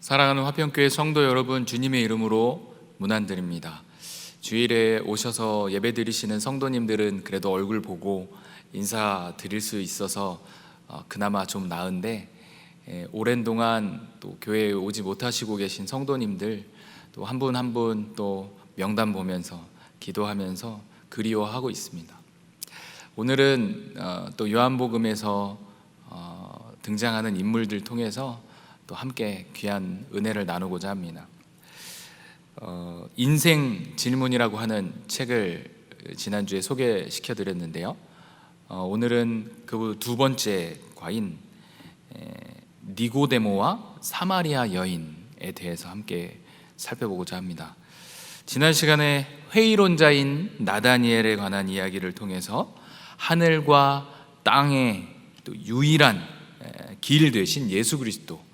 사랑하는 화평교회 성도 여러분, 주님의 이름으로 문안드립니다. 주일에 오셔서 예배드리시는 성도님들은 그래도 얼굴 보고 인사드릴 수 있어서 그나마 좀 나은데, 오랜 동안 또 교회에 오지 못하시고 계신 성도님들 또 한 분 한 분 또 명단 보면서 기도하면서 그리워하고 있습니다. 오늘은 또 요한복음에서 등장하는 인물들 통해서 또 함께 귀한 은혜를 나누고자 합니다. 인생 질문이라고 하는 책을 지난주에 소개시켜 드렸는데요, 오늘은 그 두 번째 과인 니고데모와 사마리아 여인에 대해서 함께 살펴보고자 합니다. 지난 시간에 회의론자인 나다니엘에 관한 이야기를 통해서 하늘과 땅의 또 유일한 길 되신 예수 그리스도,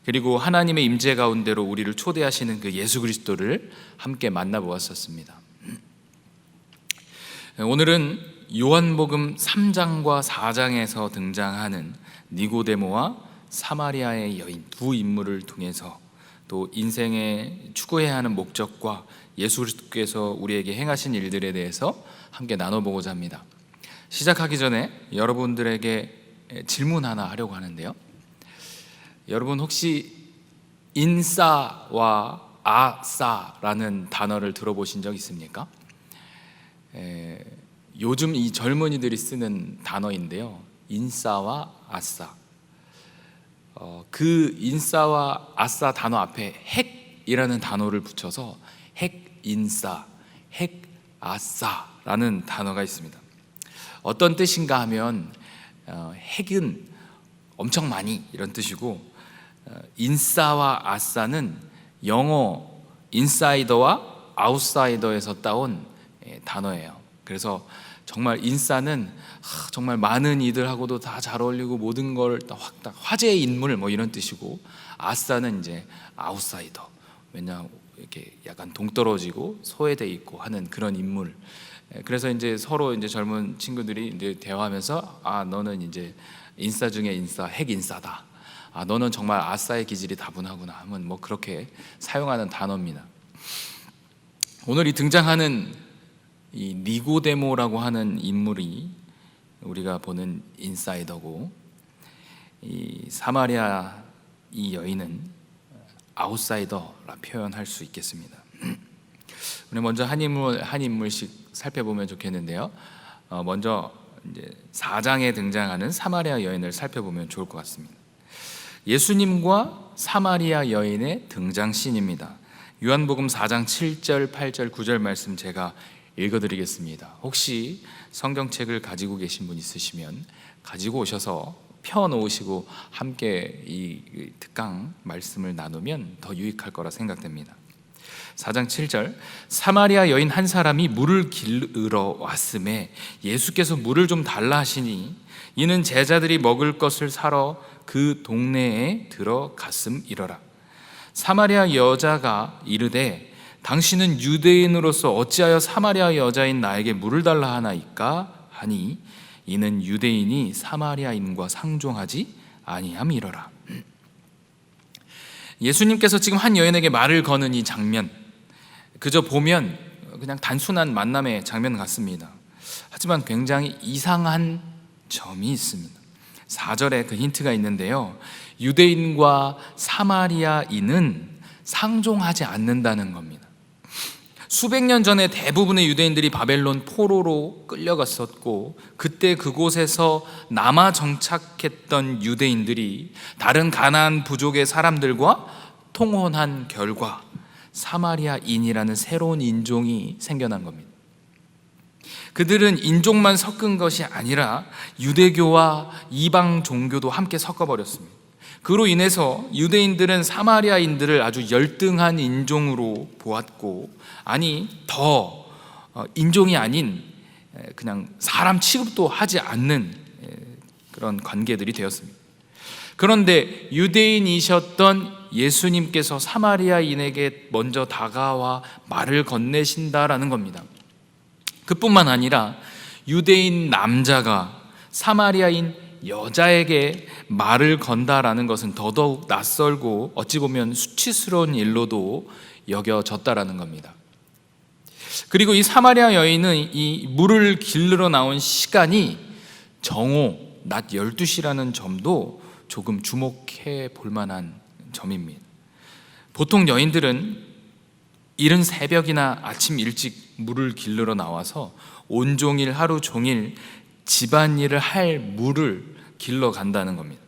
그리고 하나님의 임재 가운데로 우리를 초대하시는 그 예수 그리스도를 함께 만나보았었습니다. 오늘은 요한복음 3장과 4장에서 등장하는 니고데모와 사마리아의 여인 두 인물을 통해서 또 인생에 추구해야 하는 목적과 예수 그리스도께서 우리에게 행하신 일들에 대해서 함께 나눠보고자 합니다. 시작하기 전에 여러분들에게 질문 하나 하려고 하는데요, 여러분 혹시 인싸와 아싸라는 단어를 들어보신 적 있습니까? 요즘 이 젊은이들이 쓰는 단어인데요, 인싸와 아싸. 그 인싸와 아싸 단어 앞에 핵이라는 단어를 붙여서 핵인싸, 핵아싸라는 단어가 있습니다. 어떤 뜻인가 하면 핵은 엄청 많이 이런 뜻이고, 인싸와 아싸는 영어 인사이더와 아웃사이더에서 따온 단어예요. 그래서 정말 인싸는 정말 많은 이들하고도 다 잘 어울리고 모든 걸 다 화제의 인물 뭐 이런 뜻이고, 아싸는 이제 아웃사이더, 왜냐 이렇게 약간 동떨어지고 소외돼 있고 하는 그런 인물. 그래서 이제 서로 이제 젊은 친구들이 이제 대화하면서 너는 이제 인싸 중에 인싸, 핵인싸다. 너는 정말 아싸의 기질이 다분하구나 하면 뭐 그렇게 사용하는 단어입니다. 오늘 이 등장하는 이 니고데모라고 하는 인물이 우리가 보는 인사이더고, 이 사마리아 이 여인은 아웃사이더라 표현할 수 있겠습니다. 우리 먼저 한 인물씩 살펴보면 좋겠는데요, 먼저 이제 4장에 등장하는 사마리아 여인을 살펴보면 좋을 것 같습니다. 예수님과 사마리아 여인의 등장씬입니다. 요한복음 4장 7절, 8절, 9절 말씀 제가 읽어드리겠습니다. 혹시 성경책을 가지고 계신 분 있으시면 가지고 오셔서 펴놓으시고 함께 이 특강 말씀을 나누면 더 유익할 거라 생각됩니다. 4장 7절, 사마리아 여인 한 사람이 물을 길르러 왔음에 예수께서 물을 좀 달라 하시니 이는 제자들이 먹을 것을 사러 그 동네에 들어갔음이러라. 사마리아 여자가 이르되 당신은 유대인으로서 어찌하여 사마리아 여자인 나에게 물을 달라 하나이까 하니 이는 유대인이 사마리아인과 상종하지 아니함이러라. 예수님께서 지금 한 여인에게 말을 거는 이 장면, 그저 보면 그냥 단순한 만남의 장면 같습니다. 하지만 굉장히 이상한 점이 있습니다. 4절에 그 힌트가 있는데요, 유대인과 사마리아인은 상종하지 않는다는 겁니다. 수백 년 전에 대부분의 유대인들이 바벨론 포로로 끌려갔었고, 그때 그곳에서 남아 정착했던 유대인들이 다른 가나안 부족의 사람들과 통혼한 결과 사마리아인이라는 새로운 인종이 생겨난 겁니다. 그들은 인종만 섞은 것이 아니라 유대교와 이방 종교도 함께 섞어버렸습니다. 그로 인해서 유대인들은 사마리아인들을 아주 열등한 인종으로 보았고, 아니 더 인종이 아닌 그냥 사람 취급도 하지 않는 그런 관계들이 되었습니다. 그런데 유대인이셨던 예수님께서 사마리아인에게 먼저 다가와 말을 건네신다라는 겁니다. 그뿐만 아니라 유대인 남자가 사마리아인 여자에게 말을 건다라는 것은 더더욱 낯설고 어찌 보면 수치스러운 일로도 여겨졌다라는 겁니다. 그리고 이 사마리아 여인은 이 물을 길르러 나온 시간이 정오 낮 12시라는 점도 조금 주목해 볼 만한 점입니다. 보통 여인들은 이른 새벽이나 아침 일찍 물을 길르러 나와서 온종일 하루 종일 집안일을 할 물을 길러 간다는 겁니다.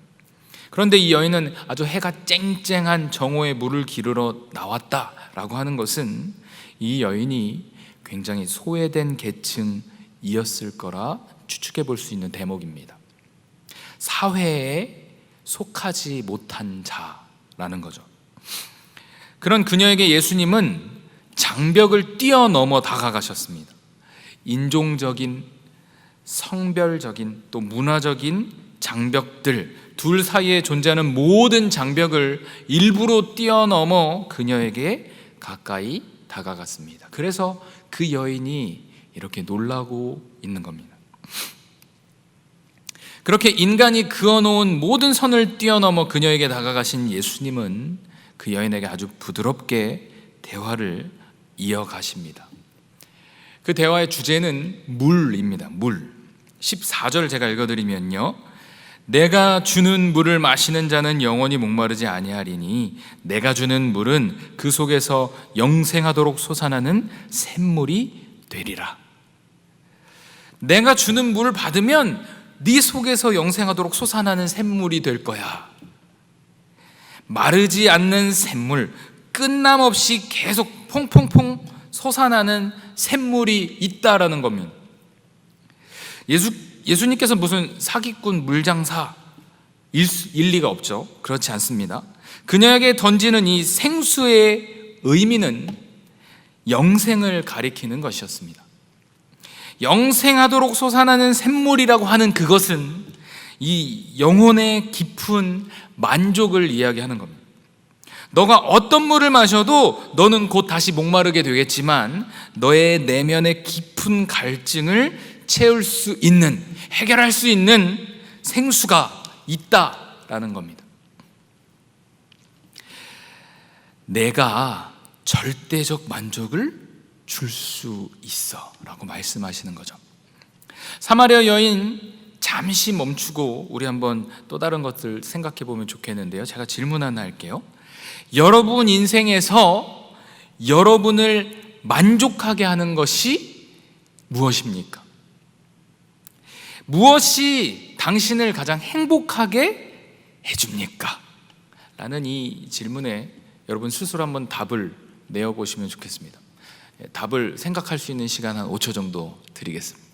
그런데 이 여인은 아주 해가 쨍쨍한 정오에 물을 기르러 나왔다라고 하는 것은 이 여인이 굉장히 소외된 계층이었을 거라 추측해 볼 수 있는 대목입니다. 사회에 속하지 못한 자라는 거죠. 그런 그녀에게 예수님은 장벽을 뛰어넘어 다가가셨습니다. 인종적인, 성별적인, 또 문화적인 장벽들, 둘 사이에 존재하는 모든 장벽을 일부러 뛰어넘어 그녀에게 가까이 다가갔습니다. 그래서 그 여인이 이렇게 놀라고 있는 겁니다. 그렇게 인간이 그어놓은 모든 선을 뛰어넘어 그녀에게 다가가신 예수님은 그 여인에게 아주 부드럽게 대화를 이어가십니다. 그 대화의 주제는 물입니다. 물. 14절 제가 읽어드리면요, 내가 주는 물을 마시는 자는 영원히 목마르지 아니하리니 내가 주는 물은 그 속에서 영생하도록 솟아나는 샘물이 되리라. 내가 주는 물을 받으면 네 속에서 영생하도록 솟아나는 샘물이 될 거야. 마르지 않는 샘물, 끝남없이 계속 퐁퐁퐁 솟아나는 샘물이 있다라는 겁니다. 예수님께서 무슨 사기꾼 물장사 일리가 없죠. 그렇지 않습니다. 그녀에게 던지는 이 생수의 의미는 영생을 가리키는 것이었습니다. 영생하도록 솟아나는 샘물이라고 하는 그것은 이 영혼의 깊은 만족을 이야기하는 겁니다. 너가 어떤 물을 마셔도 너는 곧 다시 목마르게 되겠지만 너의 내면의 깊은 갈증을 채울 수 있는, 해결할 수 있는 생수가 있다라는 겁니다. 내가 절대적 만족을 줄 수 있어 라고 말씀하시는 거죠. 사마리아 여인 잠시 멈추고 우리 한번 또 다른 것들 생각해 보면 좋겠는데요. 제가 질문 하나 할게요. 여러분 인생에서 여러분을 만족하게 하는 것이 무엇입니까? 무엇이 당신을 가장 행복하게 해줍니까? 라는 이 질문에 여러분 스스로 한번 답을 내어보시면 좋겠습니다. 답을 생각할 수 있는 시간 한 5초 정도 드리겠습니다.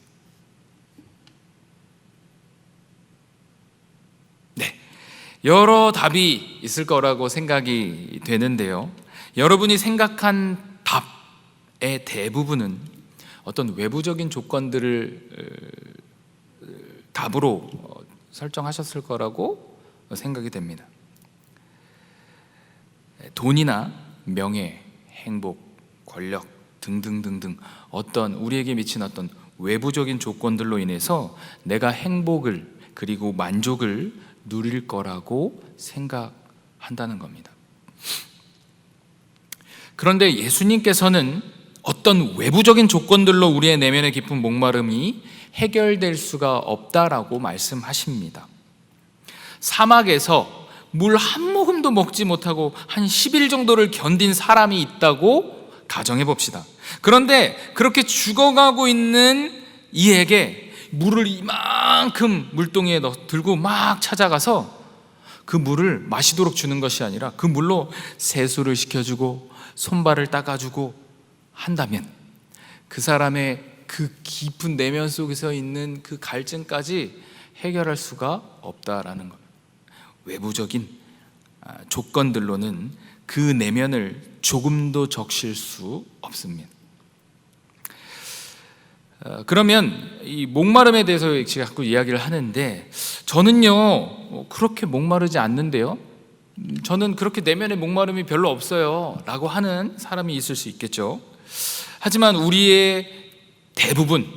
네, 여러 답이 있을 거라고 생각이 되는데요, 여러분이 생각한 답의 대부분은 어떤 외부적인 조건들을 답으로 설정하셨을 거라고 생각이 됩니다. 돈이나 명예, 행복, 권력 등등등등 어떤 우리에게 미친 어떤 외부적인 조건들로 인해서 내가 행복을 그리고 만족을 누릴 거라고 생각한다는 겁니다. 그런데 예수님께서는 어떤 외부적인 조건들로 우리의 내면의 깊은 목마름이 해결될 수가 없다라고 말씀하십니다. 사막에서 물 한 모금도 먹지 못하고 한 10일 정도를 견딘 사람이 있다고 가정해 봅시다. 그런데 그렇게 죽어가고 있는 이에게 물을 이만큼 물동이에 들고 막 찾아가서 그 물을 마시도록 주는 것이 아니라 그 물로 세수를 시켜주고 손발을 닦아주고 한다면 그 사람의 그 깊은 내면 속에서 있는 그 갈증까지 해결할 수가 없다라는 것. 외부적인 조건들로는 그 내면을 조금도 적실 수 없습니다. 그러면 이 목마름에 대해서 자꾸 이야기를 하는데 저는요 그렇게 목마르지 않는데요, 저는 그렇게 내면의 목마름이 별로 없어요 라고 하는 사람이 있을 수 있겠죠. 하지만 우리의 대부분,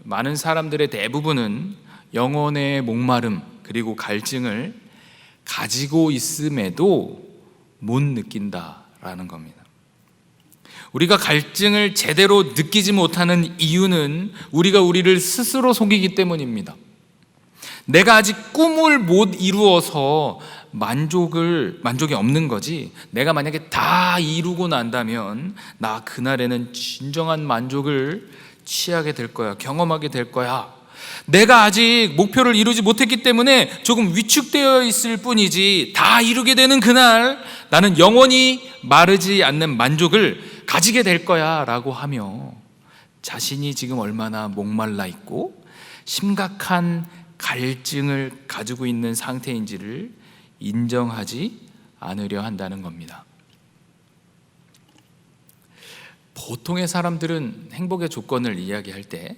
많은 사람들의 대부분은 영혼의 목마름, 그리고 갈증을 가지고 있음에도 못 느낀다라는 겁니다. 우리가 갈증을 제대로 느끼지 못하는 이유는 우리가 우리를 스스로 속이기 때문입니다. 내가 아직 꿈을 못 이루어서 만족이 없는 거지, 내가 만약에 다 이루고 난다면 나 그날에는 진정한 만족을 취하게 될 거야, 경험하게 될 거야. 내가 아직 목표를 이루지 못했기 때문에 조금 위축되어 있을 뿐이지, 다 이루게 되는 그날 나는 영원히 마르지 않는 만족을 가지게 될 거야 라고 하며 자신이 지금 얼마나 목말라 있고 심각한 갈증을 가지고 있는 상태인지를 인정하지 않으려 한다는 겁니다. 보통의 사람들은 행복의 조건을 이야기할 때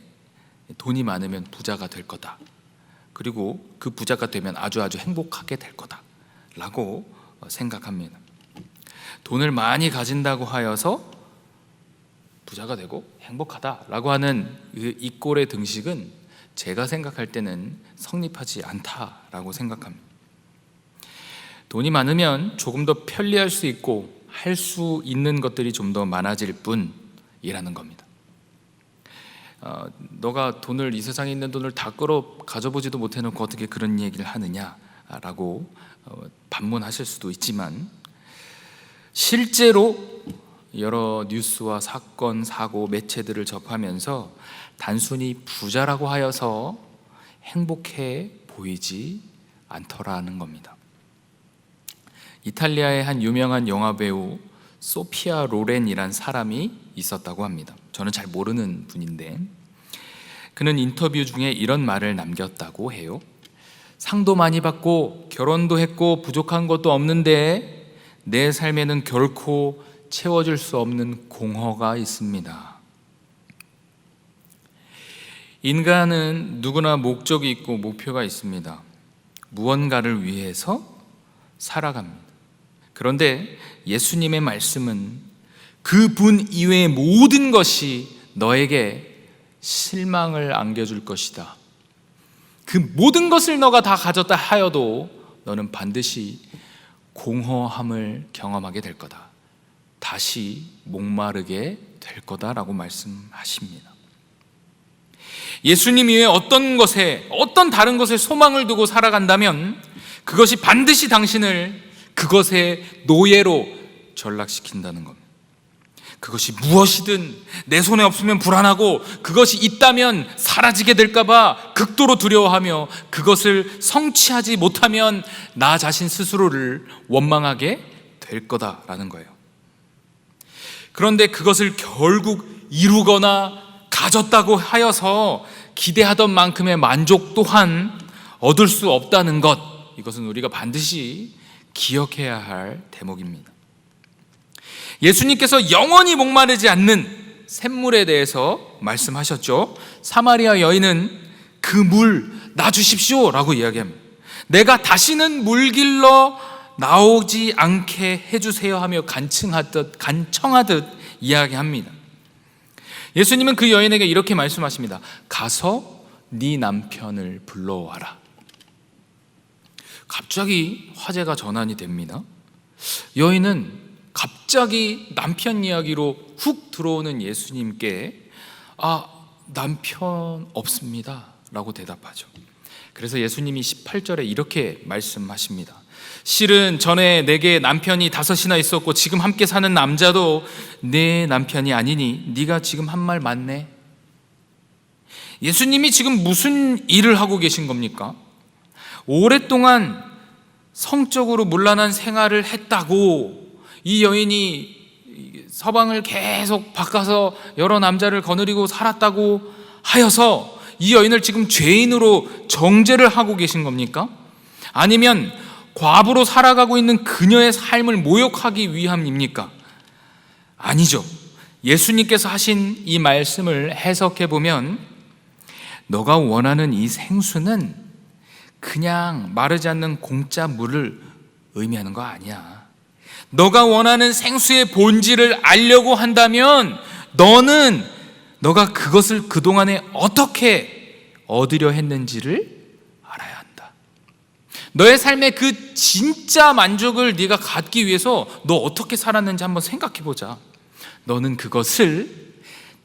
돈이 많으면 부자가 될 거다, 그리고 그 부자가 되면 아주 행복하게 될 거다 라고 생각합니다. 돈을 많이 가진다고 하여서 부자가 되고 행복하다라고 하는 이 꼴의 등식은 제가 생각할 때는 성립하지 않다라고 생각합니다. 돈이 많으면 조금 더 편리할 수 있고 할 수 있는 것들이 좀 더 많아질 뿐이라는 겁니다. 너가 돈을, 이 세상에 있는 돈을 다 끌어 가져보지도 못해놓고 어떻게 그런 얘기를 하느냐라고 반문하실 수도 있지만, 실제로 여러 뉴스와 사건, 사고, 매체들을 접하면서 단순히 부자라고 하여서 행복해 보이지 않더라는 겁니다. 이탈리아의 한 유명한 영화배우 소피아 로렌이란 사람이 있었다고 합니다. 저는 잘 모르는 분인데, 그는 인터뷰 중에 이런 말을 남겼다고 해요. 상도 많이 받고 결혼도 했고 부족한 것도 없는데 내 삶에는 결코 채워줄 수 없는 공허가 있습니다. 인간은 누구나 목적이 있고 목표가 있습니다. 무언가를 위해서 살아갑니다. 그런데 예수님의 말씀은 그분 이외의 모든 것이 너에게 실망을 안겨줄 것이다. 그 모든 것을 너가 다 가졌다 하여도 너는 반드시 공허함을 경험하게 될 거다. 다시 목마르게 될 거다라고 말씀하십니다. 예수님 이외에 어떤 다른 것에 소망을 두고 살아간다면 그것이 반드시 당신을 그것의 노예로 전락시킨다는 겁니다. 그것이 무엇이든 내 손에 없으면 불안하고, 그것이 있다면 사라지게 될까봐 극도로 두려워하며, 그것을 성취하지 못하면 나 자신 스스로를 원망하게 될 거다라는 거예요. 그런데 그것을 결국 이루거나 가졌다고 하여서 기대하던 만큼의 만족 또한 얻을 수 없다는 것, 이것은 우리가 반드시 기억해야 할 대목입니다. 예수님께서 영원히 목마르지 않는 샘물에 대해서 말씀하셨죠. 사마리아 여인은 그 물 놔주십시오 라고 이야기합니다. 내가 다시는 물길로 나오지 않게 해주세요 하며 간청하듯 이야기합니다. 예수님은 그 여인에게 이렇게 말씀하십니다. 가서 네 남편을 불러와라. 갑자기 화제가 전환이 됩니다. 여인은 갑자기 남편 이야기로 훅 들어오는 예수님께 남편 없습니다 라고 대답하죠. 그래서 예수님이 18절에 이렇게 말씀하십니다. 실은 전에 내게 남편이 5이나 있었고 지금 함께 사는 남자도 내 남편이 아니니 네가 지금 한 말 맞네. 예수님이 지금 무슨 일을 하고 계신 겁니까? 오랫동안 성적으로 문란한 생활을 했다고 이 여인이 서방을 계속 바꿔서 여러 남자를 거느리고 살았다고 하여서 이 여인을 지금 죄인으로 정죄를 하고 계신 겁니까? 아니면 과부로 살아가고 있는 그녀의 삶을 모욕하기 위함입니까? 아니죠. 예수님께서 하신 이 말씀을 해석해 보면 너가 원하는 이 생수는 그냥 마르지 않는 공짜 물을 의미하는 거 아니야. 너가 원하는 생수의 본질을 알려고 한다면 너가 그것을 그동안에 어떻게 얻으려 했는지를 알아야 한다. 너의 삶의 그 진짜 만족을 네가 갖기 위해서 너 어떻게 살았는지 한번 생각해 보자. 너는 그것을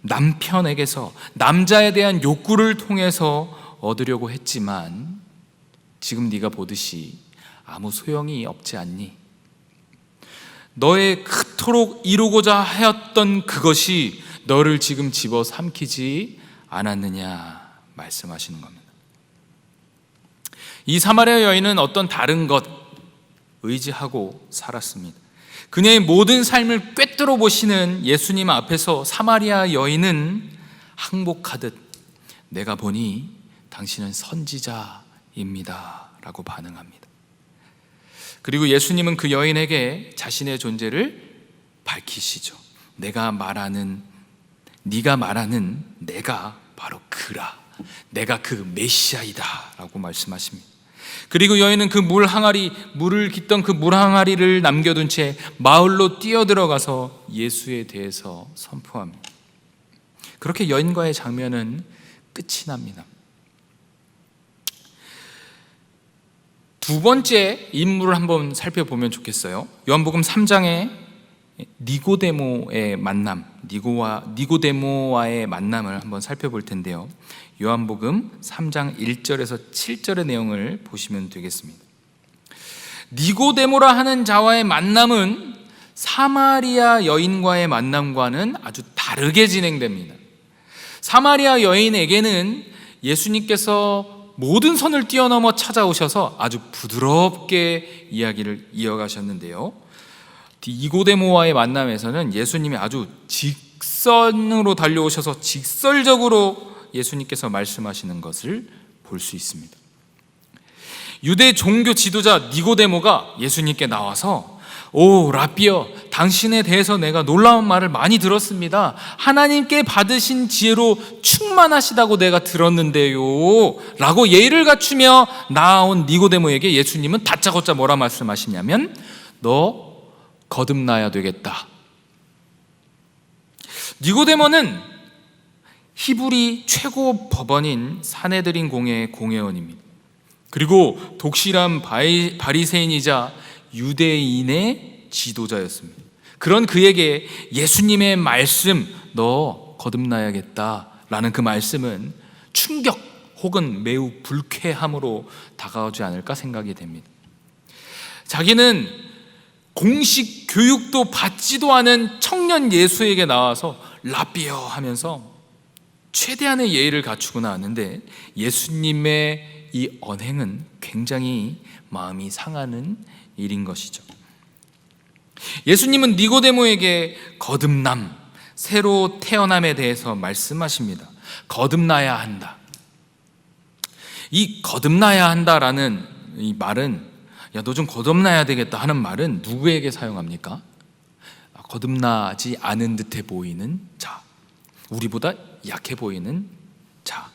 남편에게서, 남자에 대한 욕구를 통해서 얻으려고 했지만 지금 네가 보듯이 아무 소용이 없지 않니? 너의 그토록 이루고자 하였던 그것이 너를 지금 집어삼키지 않았느냐 말씀하시는 겁니다. 이 사마리아 여인은 어떤 다른 것 의지하고 살았습니다. 그녀의 모든 삶을 꿰뚫어 보시는 예수님 앞에서 사마리아 여인은 항복하듯 내가 보니 당신은 선지자입니다 라고 반응합니다. 그리고 예수님은 그 여인에게 자신의 존재를 밝히시죠. 네가 말하는 내가 바로 그라, 내가 그 메시아이다 라고 말씀하십니다. 그리고 여인은 그 물을 깃던 그 물항아리를 남겨둔 채 마을로 뛰어들어가서 예수에 대해서 선포합니다. 그렇게 여인과의 장면은 끝이 납니다. 두 번째 인물을 한번 살펴보면 좋겠어요. 요한복음 3장에 니고데모와의 만남을 한번 살펴볼 텐데요. 요한복음 3장 1절에서 7절의 내용을 보시면 되겠습니다. 니고데모라 하는 자와의 만남은 사마리아 여인과의 만남과는 아주 다르게 진행됩니다. 사마리아 여인에게는 예수님께서 모든 선을 뛰어넘어 찾아오셔서 아주 부드럽게 이야기를 이어가셨는데요. 니고데모와의 만남에서는 예수님이 아주 직선으로 달려오셔서 직설적으로 예수님께서 말씀하시는 것을 볼 수 있습니다. 유대 종교 지도자 니고데모가 예수님께 나와서 오 라삐여, 당신에 대해서 내가 놀라운 말을 많이 들었습니다. 하나님께 받으신 지혜로 충만하시다고 내가 들었는데요 라고 예의를 갖추며 나아온 니고데모에게 예수님은 다짜고짜 뭐라 말씀하시냐면 너 거듭나야 되겠다. 니고데모는 히브리 최고 법원인 사네드린 공회의 공회원입니다. 그리고 독실한 바리새인이자 유대인의 지도자였습니다. 그런 그에게 예수님의 말씀 너 거듭나야겠다라는 그 말씀은 충격 혹은 매우 불쾌함으로 다가오지 않을까 생각이 됩니다. 자기는 공식 교육도 받지도 않은 청년 예수에게 나와서 라삐여 하면서 최대한의 예의를 갖추고 나왔는데 예수님의 이 언행은 굉장히 마음이 상하는 일인 것이죠. 예수님은 니고데모에게 거듭남, 새로 태어남에 대해서 말씀하십니다. 거듭나야 한다. 이 거듭나야 한다라는 이 말은 야, 너 좀 거듭나야 되겠다 하는 말은 누구에게 사용합니까? 거듭나지 않은 듯해 보이는 자, 우리보다 약해 보이는 자,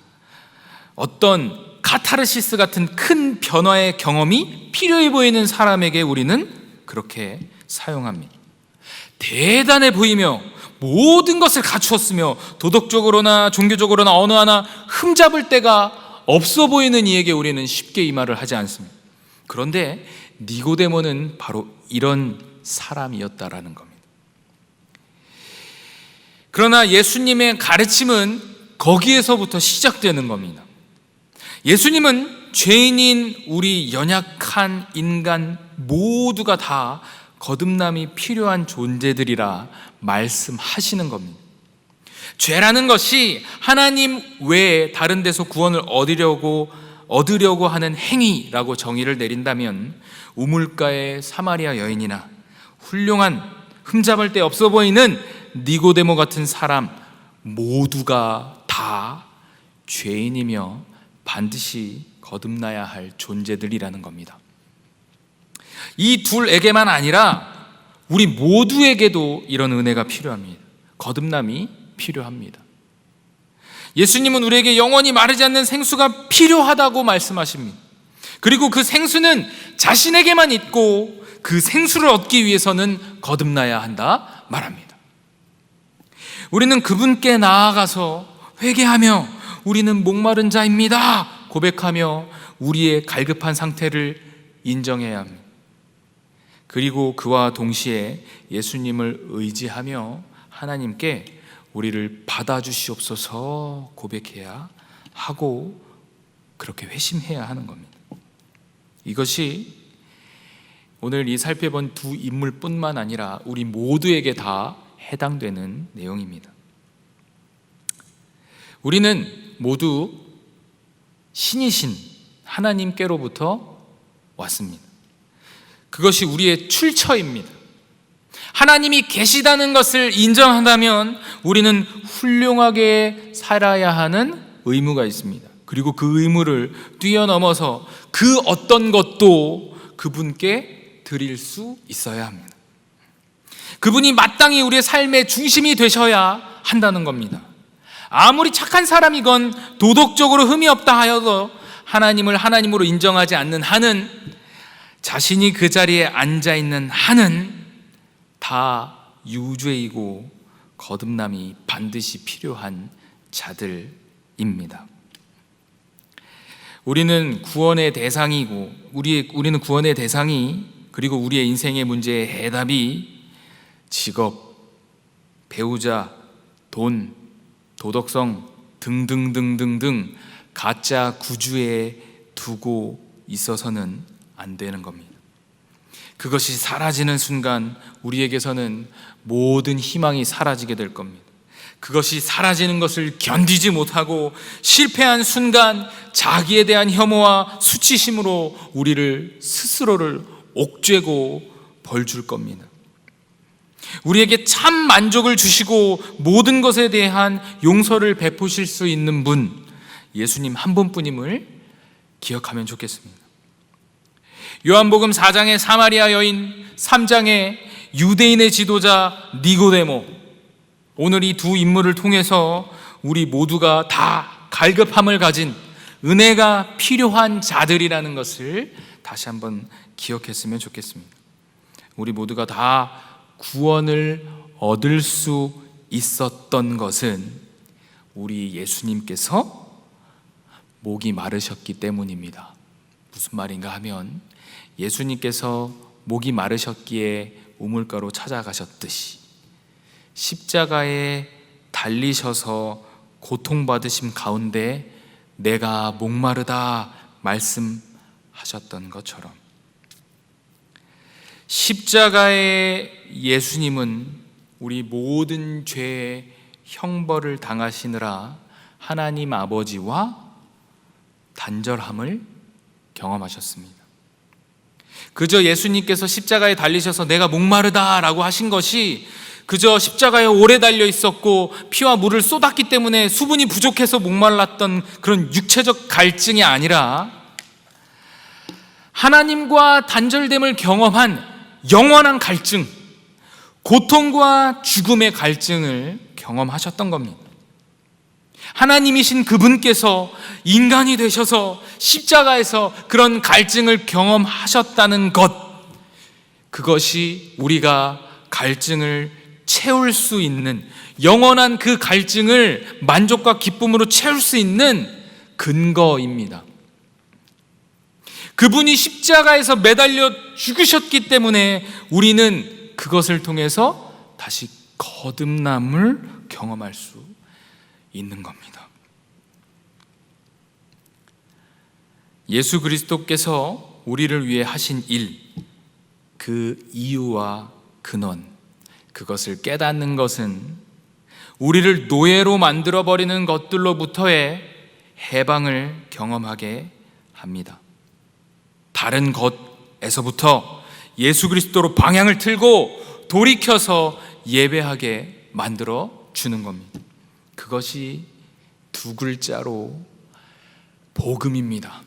어떤 카타르시스 같은 큰 변화의 경험이 필요해 보이는 사람에게 우리는 그렇게 사용합니다. 대단해 보이며 모든 것을 갖추었으며 도덕적으로나 종교적으로나 어느 하나 흠잡을 데가 없어 보이는 이에게 우리는 쉽게 이 말을 하지 않습니다. 그런데 니고데모는 바로 이런 사람이었다라는 겁니다. 그러나 예수님의 가르침은 거기에서부터 시작되는 겁니다. 예수님은 죄인인 우리 연약한 인간 모두가 다 거듭남이 필요한 존재들이라 말씀하시는 겁니다. 죄라는 것이 하나님 외에 다른 데서 구원을 얻으려고 하는 행위라고 정의를 내린다면 우물가의 사마리아 여인이나 훌륭한 흠잡을 데 없어 보이는 니고데모 같은 사람 모두가 다 죄인이며 반드시 거듭나야 할 존재들이라는 겁니다. 이 둘에게만 아니라 우리 모두에게도 이런 은혜가 필요합니다. 거듭남이 필요합니다. 예수님은 우리에게 영원히 마르지 않는 생수가 필요하다고 말씀하십니다. 그리고 그 생수는 자신에게만 있고 그 생수를 얻기 위해서는 거듭나야 한다 말합니다. 우리는 그분께 나아가서 회개하며 우리는 목마른 자입니다 고백하며 우리의 갈급한 상태를 인정해야 합니다. 그리고 그와 동시에 예수님을 의지하며 하나님께 우리를 받아주시옵소서 고백해야 하고 그렇게 회심해야 하는 겁니다. 이것이 오늘 이 살펴본 두 인물뿐만 아니라 우리 모두에게 다 해당되는 내용입니다. 우리는 모두 신이신 하나님께로부터 왔습니다. 그것이 우리의 출처입니다. 하나님이 계시다는 것을 인정한다면 우리는 훌륭하게 살아야 하는 의무가 있습니다. 그리고 그 의무를 뛰어넘어서 그 어떤 것도 그분께 드릴 수 있어야 합니다. 그분이 마땅히 우리의 삶의 중심이 되셔야 한다는 겁니다. 아무리 착한 사람이건 도덕적으로 흠이 없다 하여도 하나님을 하나님으로 인정하지 않는 한은, 자신이 그 자리에 앉아있는 한은 다 유죄이고 거듭남이 반드시 필요한 자들입니다. 우리는 구원의 대상이고 우리는 구원의 대상이, 그리고 우리의 인생의 문제의 해답이 직업, 배우자, 돈, 도덕성 등등등등등 가짜 구주에 두고 있어서는 안 되는 겁니다. 그것이 사라지는 순간 우리에게서는 모든 희망이 사라지게 될 겁니다. 그것이 사라지는 것을 견디지 못하고 실패한 순간 자기에 대한 혐오와 수치심으로 우리를 스스로를 옥죄고 벌줄 겁니다. 우리에게 참 만족을 주시고 모든 것에 대한 용서를 베푸실 수 있는 분, 예수님 한 분뿐임을 기억하면 좋겠습니다. 요한복음 4장의 사마리아 여인, 3장의 유대인의 지도자 니고데모, 오늘 이 두 인물을 통해서 우리 모두가 다 갈급함을 가진 은혜가 필요한 자들이라는 것을 다시 한번 기억했으면 좋겠습니다. 우리 모두가 다 구원을 얻을 수 있었던 것은 우리 예수님께서 목이 마르셨기 때문입니다. 무슨 말인가 하면 예수님께서 목이 마르셨기에 우물가로 찾아가셨듯이 십자가에 달리셔서 고통받으심 가운데 내가 목마르다 말씀하셨던 것처럼 십자가의 예수님은 우리 모든 죄의 형벌을 당하시느라 하나님 아버지와 단절함을 경험하셨습니다. 그저 예수님께서 십자가에 달리셔서 내가 목마르다라고 하신 것이 그저 십자가에 오래 달려 있었고 피와 물을 쏟았기 때문에 수분이 부족해서 목말랐던 그런 육체적 갈증이 아니라 하나님과 단절됨을 경험한 영원한 갈증, 고통과 죽음의 갈증을 경험하셨던 겁니다. 하나님이신 그분께서 인간이 되셔서 십자가에서 그런 갈증을 경험하셨다는 것, 그것이 우리가 갈증을 채울 수 있는, 영원한 그 갈증을 만족과 기쁨으로 채울 수 있는 근거입니다. 그분이 십자가에서 매달려 죽으셨기 때문에 우리는 그것을 통해서 다시 거듭남을 경험할 수 있는 겁니다. 예수 그리스도께서 우리를 위해 하신 일, 그 이유와 근원, 그것을 깨닫는 것은 우리를 노예로 만들어버리는 것들로부터의 해방을 경험하게 합니다. 다른 것에서부터 예수 그리스도로 방향을 틀고 돌이켜서 예배하게 만들어 주는 겁니다. 그것이 두 글자로 복음입니다.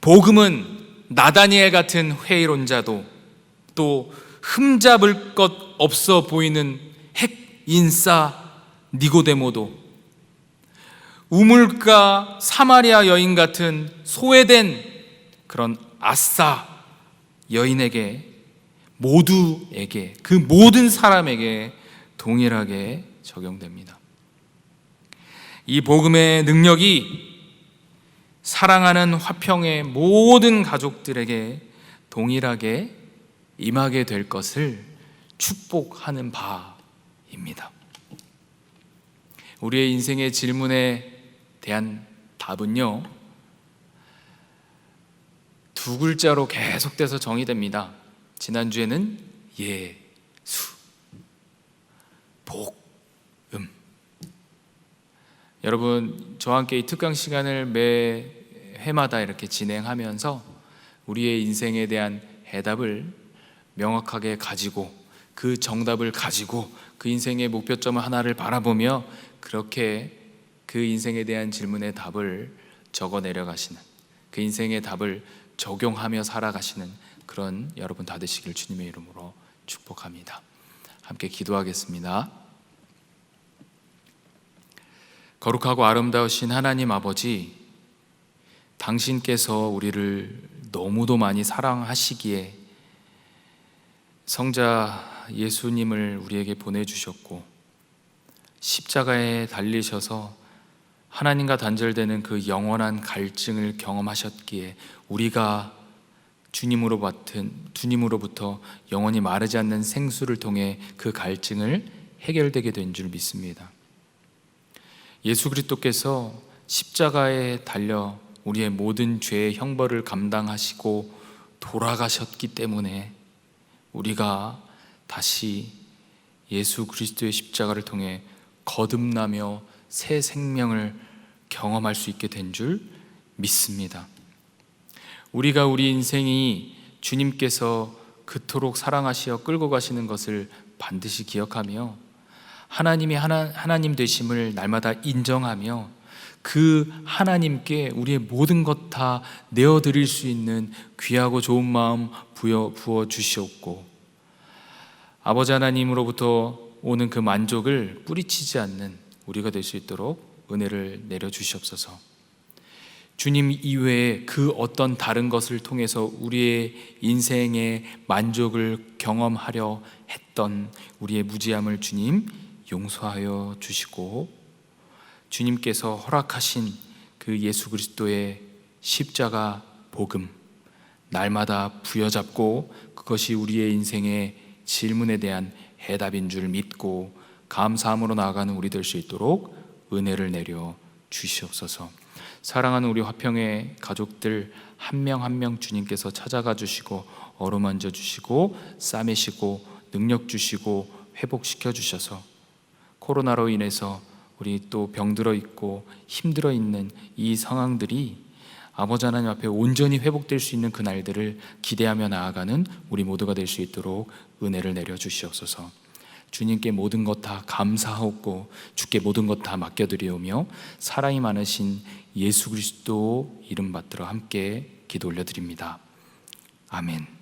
복음은 나다니엘 같은 회의론자도 또 흠잡을 것 없어 보이는 핵인싸 니고데모도 우물가 사마리아 여인 같은 소외된 그런 아싸 여인에게, 모두에게, 그 모든 사람에게 동일하게 적용됩니다. 이 복음의 능력이 사랑하는 화평의 모든 가족들에게 동일하게 임하게 될 것을 축복하는 바입니다. 우리의 인생의 질문에 대한 답은요, 두 글자로 계속돼서 정의됩니다. 지난주에는 예수, 복음. 여러분, 저와 함께 이 특강 시간을 매 회마다 이렇게 진행하면서 우리의 인생에 대한 해답을 명확하게 가지고, 그 정답을 가지고 그 인생의 목표점 하나를 바라보며 그렇게 그 인생에 대한 질문의 답을 적어 내려가시는, 그 인생의 답을 적용하며 살아가시는 그런 여러분 다 되시길 주님의 이름으로 축복합니다. 함께 기도하겠습니다. 거룩하고 아름다우신 하나님 아버지, 당신께서 우리를 너무도 많이 사랑하시기에 성자 예수님을 우리에게 보내주셨고, 십자가에 달리셔서 하나님과 단절되는 그 영원한 갈증을 경험하셨기에 우리가 주님으로부터 영원히 마르지 않는 생수를 통해 그 갈증을 해결되게 된 줄 믿습니다. 예수 그리스도께서 십자가에 달려 우리의 모든 죄의 형벌을 감당하시고 돌아가셨기 때문에 우리가 다시 예수 그리스도의 십자가를 통해 거듭나며 새 생명을 경험할 수 있게 된 줄 믿습니다. 우리가 우리 인생이 주님께서 그토록 사랑하시어 끌고 가시는 것을 반드시 기억하며 하나님이 하나님 되심을 날마다 인정하며 그 하나님께 우리의 모든 것 다 내어드릴 수 있는 귀하고 좋은 마음 부어 주시옵고, 아버지 하나님으로부터 오는 그 만족을 뿌리치지 않는 우리가 될 수 있도록 은혜를 내려주시옵소서. 주님 이외에 그 어떤 다른 것을 통해서 우리의 인생의 만족을 경험하려 했던 우리의 무지함을 주님 용서하여 주시고, 주님께서 허락하신 그 예수 그리스도의 십자가 복음 날마다 부여잡고 그것이 우리의 인생의 질문에 대한 해답인 줄 믿고 감사함으로 나아가는 우리 될 수 있도록 은혜를 내려 주시옵소서. 사랑하는 우리 화평의 가족들 한 명 한 명 주님께서 찾아가 주시고 어루만져 주시고 싸매시고 능력 주시고 회복시켜 주셔서 코로나로 인해서 우리 또 병들어 있고 힘들어 있는 이 상황들이 아버지 하나님 앞에 온전히 회복될 수 있는 그 날들을 기대하며 나아가는 우리 모두가 될 수 있도록 은혜를 내려 주시옵소서. 주님께 모든 것 다 감사하옵고 주께 모든 것 다 맡겨드리오며 사랑이 많으신 예수 그리스도 이름 받들어 함께 기도 올려드립니다. 아멘.